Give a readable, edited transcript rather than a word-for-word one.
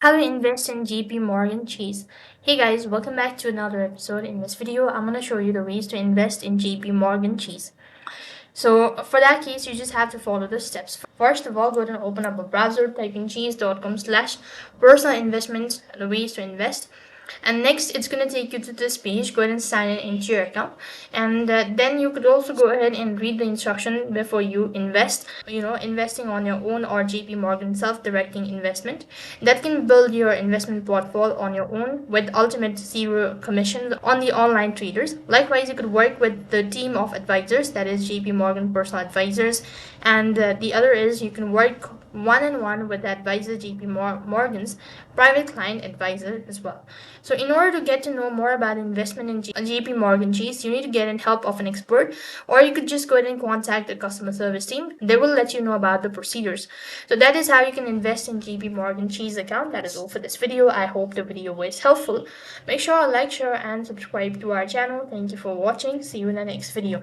How to invest in JP Morgan Chase. Hey guys, welcome back to another episode. In this video, I'm going to show you the ways to invest in JP Morgan Chase. So for that case, you just have to follow the steps. First of all, go ahead and open up a browser, type in chase.com/personal investments, the ways to invest. And next, it's going to take you to this page. Go ahead and sign in into your account. And then you could also go ahead and read the instruction before you invest. Investing on your own or JP Morgan self-directing investment that can build your investment portfolio on your own with ultimate zero commissions on the online traders. Likewise, you could work with the team of advisors, that is JP Morgan personal advisors. And the other is you can work one-on-one with the advisor JP Morgan's private client advisor as well. So in order to get to know more about investment in JP Morgan Chase, you need to get in help of an expert, or you could just go ahead and contact the customer service team. They will let you know about the procedures. So that is how you can invest in JP Morgan Chase account. That is all for this video. I hope the video was helpful. Make sure to like, share, and subscribe to our channel. Thank you for watching. See you in the next video.